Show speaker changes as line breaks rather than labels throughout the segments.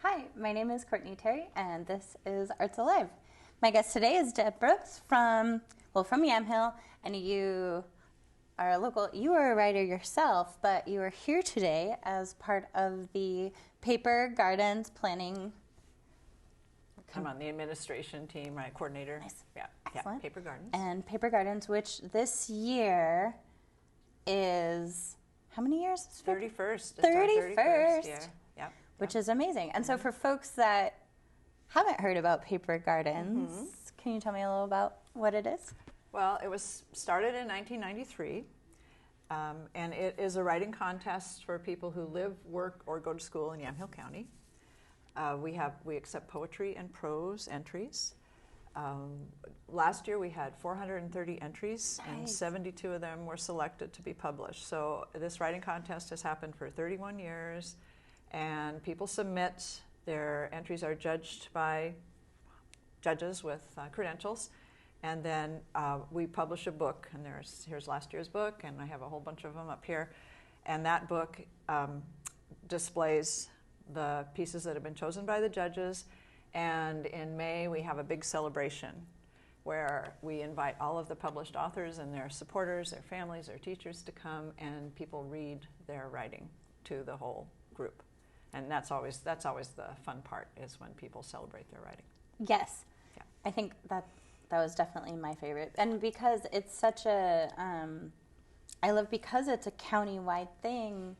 Hi, my name is Courtney Terry, and this is Arts Alive. My guest today is Deb Broocks from Yamhill, and you are a writer yourself, but you are here today as part of the Paper Gardens planning.
I'm on the administration team, right, coordinator.
Nice.
Yeah,
Excellent.
Paper Gardens.
And Paper Gardens, which this year is, how many years?
31st.
31st.
Yeah. Yep.
Which is amazing. And so for folks that haven't heard about Paper Gardens, can you tell me a little about what it is?
Well, it was started in 1993, and it is a writing contest for people who live, work, or go to school in Yamhill County. We accept poetry and prose entries. Last year we had 430 entries,
Nice.
and 72 of them were selected to be published. So this writing contest has happened for 31 years. And people submit, their entries are judged by judges with credentials, and then we publish a book, and here's last year's book, and I have a whole bunch of them up here, and that book displays the pieces that have been chosen by the judges, and in May we have a big celebration where we invite all of the published authors and their supporters, their families, their teachers to come, and people read their writing to the whole group. And that's always the fun part, is when people celebrate their writing.
Yes.
Yeah.
I think that was definitely my favorite. And because it's such a, because it's a county-wide thing,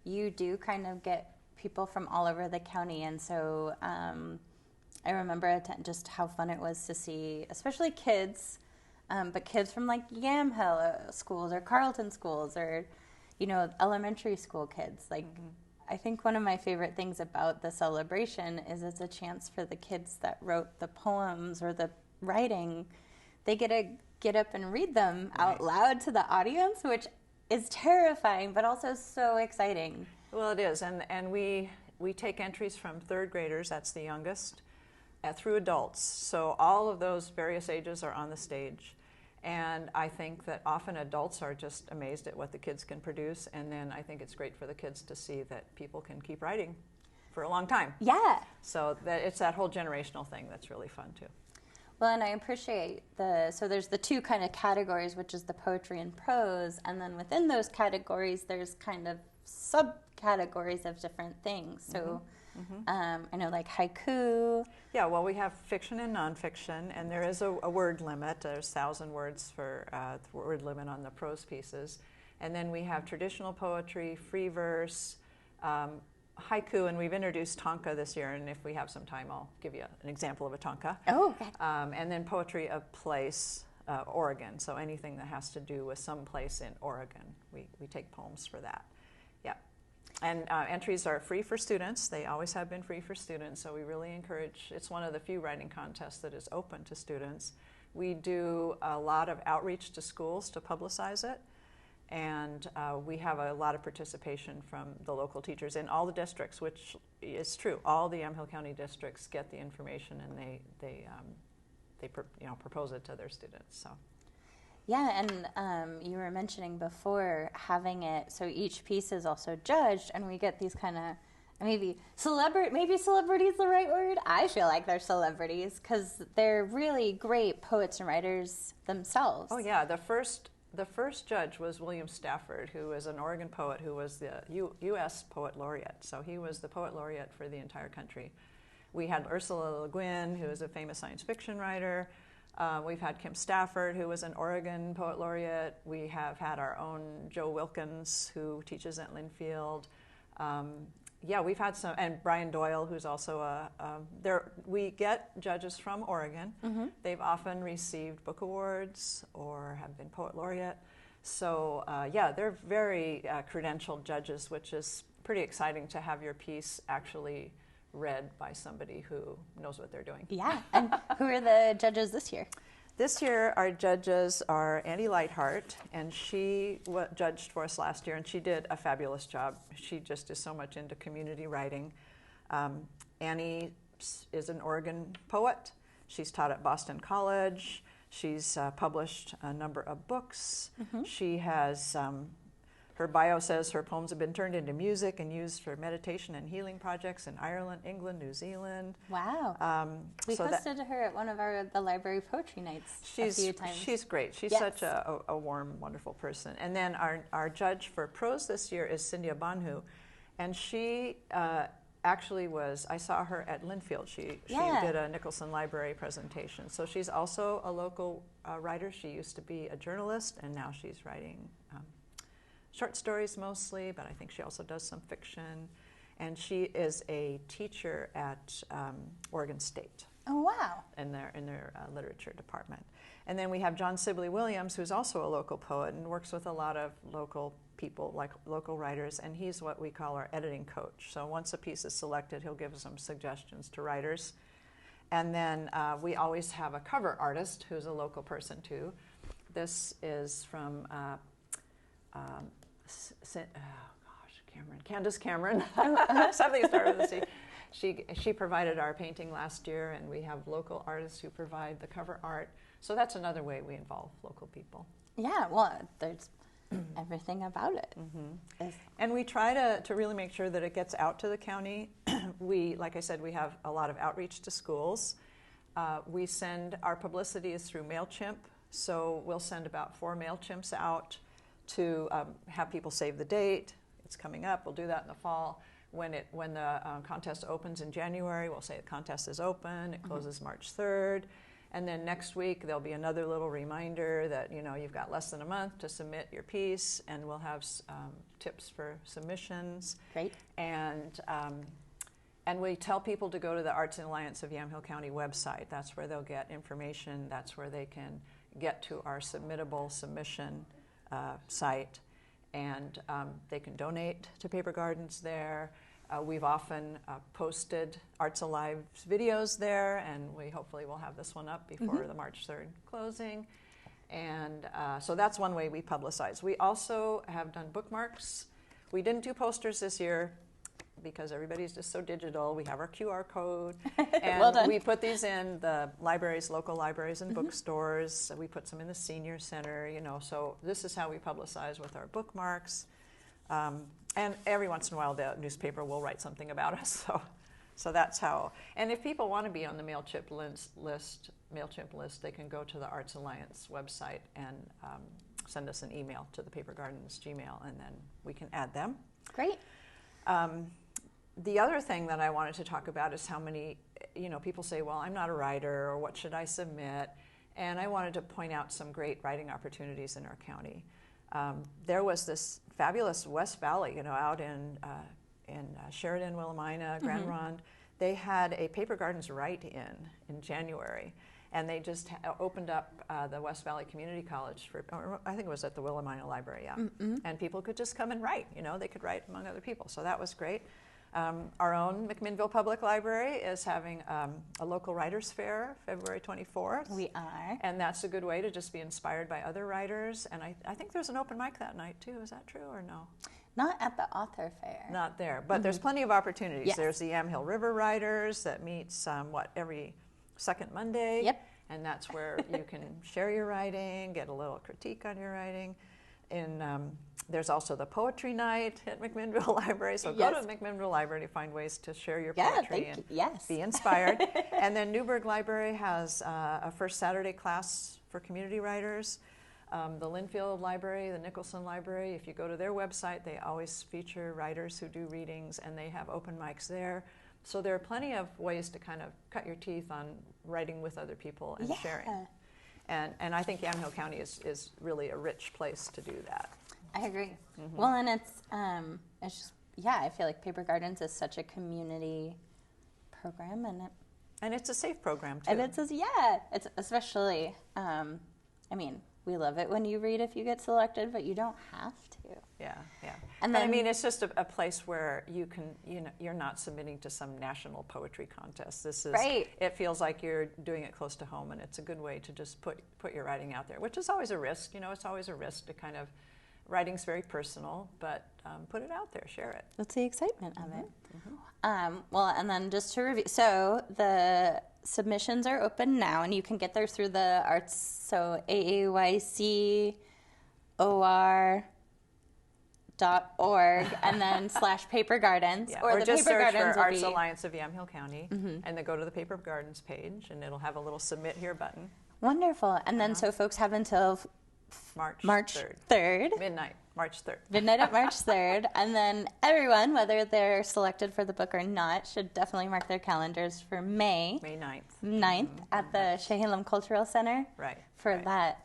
you do kind of get people from all over the county. And so I remember just how fun it was to see, especially kids, but kids from like Yamhill schools or Carleton schools or, elementary school kids. Like, I think one of my favorite things about the celebration is it's a chance for the kids that wrote the poems or the writing, they get to get up and read them out loud to the audience, which is terrifying, but also so exciting.
Well, it is, and we take entries from third graders, that's the youngest, through adults. So all of those various ages are on the stage. And I think that often adults are just amazed at what the kids can produce, and then I think it's great for the kids to see that people can keep writing for a long time.
Yeah.
So it's that whole generational thing that's really fun too.
Well, and I appreciate so there's the two kind of categories, which is the poetry and prose, and then within those categories there's kind of subcategories of different things. So I know like haiku.
Yeah, well, we have fiction and nonfiction, and there is a word limit. There's 1,000 words for the word limit on the prose pieces. And then we have traditional poetry, free verse, haiku, and we've introduced tanka this year, and if we have some time, I'll give you an example of a tanka.
Oh, okay.
And then poetry of place, Oregon, so anything that has to do with some place in Oregon. We take poems for that. Yeah. And entries are free for students. They always have been free for students, so we really encourage, it's one of the few writing contests that is open to students. We do a lot of outreach to schools to publicize it, and we have a lot of participation from the local teachers in all the districts, which is true. All the Yamhill County districts get the information, and they propose it to their students. So.
Yeah, and you were mentioning before having it, so each piece is also judged, and we get these kind of, maybe celebrity is the right word. I feel like they're celebrities because they're really great poets and writers themselves.
Oh yeah, the first judge was William Stafford, who is an Oregon poet who was the U.S. Poet Laureate. So he was the Poet Laureate for the entire country. We had Ursula Le Guin, who is a famous science fiction writer. We've had Kim Stafford, who was an Oregon Poet Laureate. We have had our own Joe Wilkins, who teaches at Linfield. We've had some, and Brian Doyle, who's also we get judges from Oregon. Mm-hmm. They've often received book awards or have been Poet Laureate. So they're very credentialed judges, which is pretty exciting to have your piece actually read by somebody who knows what they're doing.
Yeah, and who are the judges this year?
This year, our judges are Annie Lightheart, and she judged for us last year, and she did a fabulous job. She just is so much into community writing. Annie is an Oregon poet. She's taught at Boston College. She's published a number of books. She has, her bio says her poems have been turned into music and used for meditation and healing projects in Ireland, England, New Zealand.
Wow. We hosted her at one of the library poetry nights a few times.
She's great. She's such a warm, wonderful person. And then our judge for prose this year is Cynthia Bonhu, and she actually I saw her at Linfield. She did a Nicholson Library presentation. So she's also a local writer. She used to be a journalist, and now she's writing short stories mostly, but I think she also does some fiction. And she is a teacher at Oregon State.
Oh, wow.
In their literature department. And then we have John Sibley Williams, who's also a local poet and works with a lot of local people, like local writers, and he's what we call our editing coach. So once a piece is selected, he'll give us some suggestions to writers. And then we always have a cover artist who's a local person too. This is from Candace Cameron. Something started with a C. She provided our painting last year, and we have local artists who provide the cover art. So that's another way we involve local people.
Yeah, well, there's everything about it.
And we try to really make sure that it gets out to the county. Like I said, we have a lot of outreach to schools. We send, our publicity is through MailChimp, so we'll send about 4 MailChimps out to have people save the date. It's coming up. We'll do that in the fall. When the contest opens in January, we'll say the contest is open. It closes March 3rd. And then next week, there'll be another little reminder that, you've got less than a month to submit your piece, and we'll have tips for submissions.
Great.
And we tell people to go to the Arts and Alliance of Yamhill County website. That's where they'll get information. That's where they can get to our submittable submission site. And they can donate to Paper Gardens there. We've often posted Arts Alive's videos there, and we hopefully will have this one up before the March 3rd closing. And so that's one way we publicize. We also have done bookmarks. We didn't do posters this year because everybody's just so digital. We have our QR code, and
well done.
We put these in the libraries, local libraries and bookstores. We put some in the senior center, so this is how we publicize with our bookmarks. And every once in a while, the newspaper will write something about us. So that's how. And if people want to be on the MailChimp list, they can go to the Arts Alliance website and send us an email to the Paper Gardens Gmail, and then we can add them.
Great.
The other thing that I wanted to talk about is how many, people say, well, I'm not a writer, or what should I submit? And I wanted to point out some great writing opportunities in our county. There was this fabulous West Valley, out in Sheridan, Willamina, Grand Ronde. They had a Paper Gardens write-in January, and they just opened up the West Valley Community College or I think it was at the Willamina Library, and people could just come and write. They could write among other people, so that was great. Our own McMinnville Public Library is having a local writers fair February 24th.
We are.
And that's a good way to just be inspired by other writers. And I think there's an open mic that night too. Is that true or no?
Not at the author fair.
Not there, but there's plenty of opportunities.
Yes.
There's the Yamhill River Writers that meets every second Monday.
Yep.
And that's where you can share your writing, get a little critique on your writing. There's also the poetry night at McMinnville Library, so go to the McMinnville Library to find ways to share your poetry and be inspired. And then Newburgh Library has a first Saturday class for community writers. The Linfield Library, the Nicholson Library, if you go to their website, they always feature writers who do readings, and they have open mics there. So there are plenty of ways to kind of cut your teeth on writing with other people and sharing. And I think Yamhill County is really a rich place to do that.
I agree. Well, and it's just, I feel like Paper Gardens is such a community program,
and it's a safe program too.
And it's especially, we love it when you read if you get selected, but you don't have to.
Yeah.
And
but
then,
I mean, it's just a place where you can, you're not submitting to some national poetry contest. This is,
right.
It feels like you're doing it close to home, and it's a good way to just put your writing out there, which is always a risk. It's always a risk to kind of, writing's very personal, but put it out there, share it.
That's the excitement of it. Well, and then just to review, so the submissions are open now, and you can get there through the arts, so aaycor.org, and then /Paper Gardens.
Yeah, or
the
just
Paper
search
Gardens
for Arts Alliance of Yamhill County, and then go to the Paper Gardens page, and it'll have a little Submit Here button.
Wonderful. And then so folks have until March 3rd.
Midnight, March 3rd.
Midnight at March 3rd. And then everyone, whether they're selected for the book or not, should definitely mark their calendars for May 9th at the Chehalem Cultural Center for that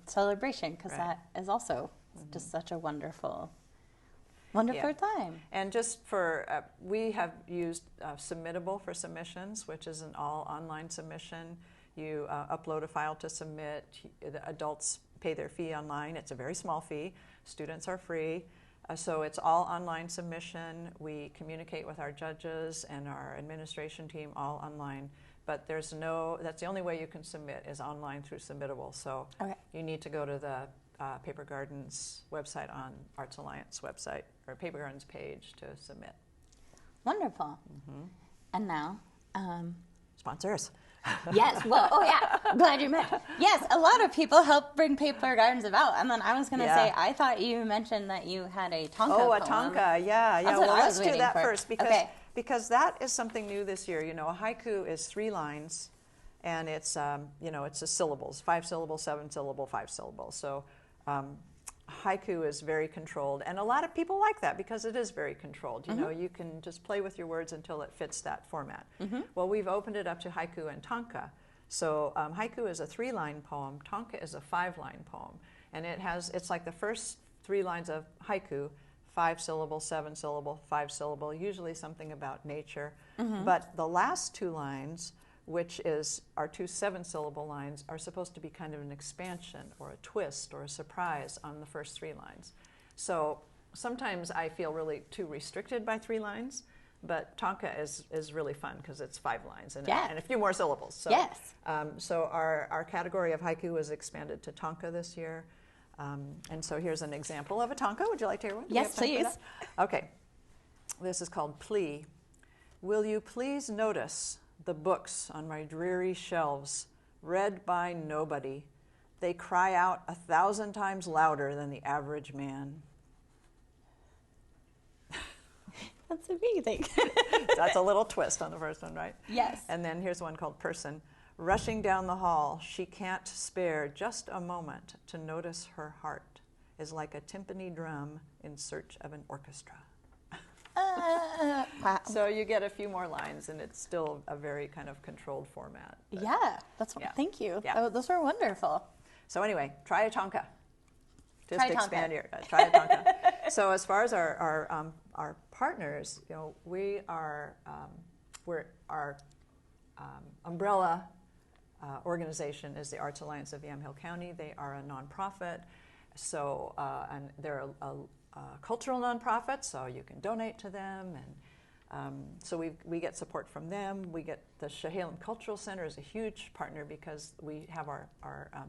celebration, because that is also just such a wonderful time.
And just for, we have used Submittable for submissions, which is an all online submission. You upload a file to submit. The adults pay their fee online. It's a very small fee. Students are free. So it's all online submission. We communicate with our judges and our administration team all online. But that's the only way you can submit is online through Submittable. So you need to go to the Paper Gardens website on Arts Alliance website or Paper Gardens page to submit.
Wonderful. And now,
sponsors.
Yes, well, glad you mentioned. Yes, a lot of people help bring Paper Gardens about. And then I was going to say, I thought you mentioned that you had a Tonka poem.
A Tonka, yeah.
That's
Well,
what I
let's
was
do that
for.
first because that is something new this year. A haiku is 3 lines, and it's it's a syllables, 5 syllable, 7 syllable, 5 syllable. So haiku is very controlled, and a lot of people like that because it is very controlled. You can just play with your words until it fits that format. Well, we've opened it up to haiku and tanka. So haiku is a 3-line poem, tanka is a 5-line poem, and it's like the first 3 lines of haiku, 5 syllable, 7 syllable, 5 syllable, usually something about nature. But the last 2 lines, which is our 2 7-syllable lines, are supposed to be kind of an expansion or a twist or a surprise on the first 3 lines. So sometimes I feel really too restricted by 3 lines, but Tonka is really fun because it's 5 lines and a few more syllables. So, so our category of haiku was expanded to Tonka this year. And so here's an example of a Tonka. Would you like to hear one?
Yes, please.
Okay. This is called Plea. Will you please notice the books on my dreary shelves, read by nobody? They cry out 1,000 times louder than the average man.
That's amazing.
That's a little twist on the first one, right?
Yes.
And then here's one called Person. Rushing down the hall, she can't spare just a moment to notice her heart is like a timpani drum in search of an orchestra.
Wow.
So you get a few more lines, and it's still a very kind of controlled format.
Thank you.
Yeah.
Those were wonderful.
So anyway, try a Tonka.
Try
expand your try a Tonka. So as far as our partners, we are our umbrella organization is the Arts Alliance of Yamhill County. They are a nonprofit, so and they're a cultural nonprofit, so you can donate to them, and so we get support from them. We get the Chehalem Cultural Center is a huge partner because we have our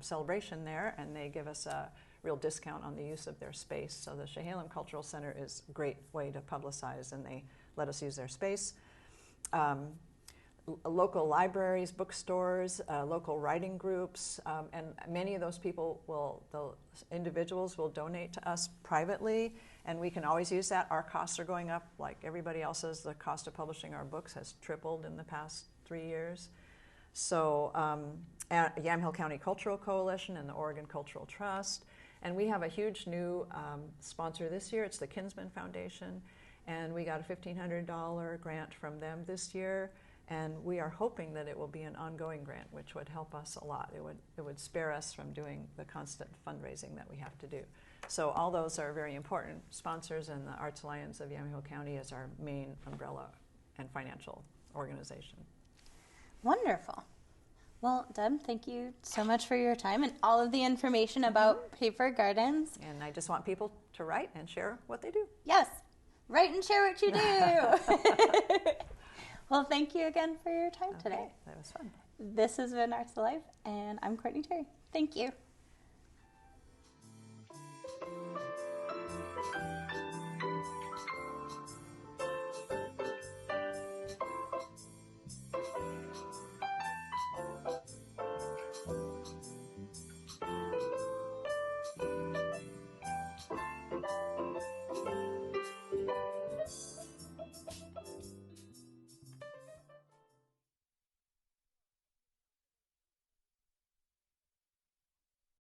celebration there, and they give us a real discount on the use of their space. So the Chehalem Cultural Center is a great way to publicize, and they let us use their space. Local libraries, bookstores, local writing groups, and many of those individuals will donate to us privately, and we can always use that. Our costs are going up like everybody else's. The cost of publishing our books has tripled in the past 3 years. So Yamhill County Cultural Coalition and the Oregon Cultural Trust, and we have a huge new sponsor this year. It's the Kinsman Foundation, and we got a $1,500 grant from them this year. And we are hoping that it will be an ongoing grant, which would help us a lot. It would spare us from doing the constant fundraising that we have to do. So all those are very important sponsors, and the Arts Alliance of Yamhill County is our main umbrella and financial organization.
Wonderful. Well, Deb, thank you so much for your time and all of the information about Paper Gardens.
And I just want people to write and share what they do.
Yes. Write and share what you do. Well, thank you again for your time today.
That was fun.
This has been Arts of Life, and I'm Courtney Terry. Thank you.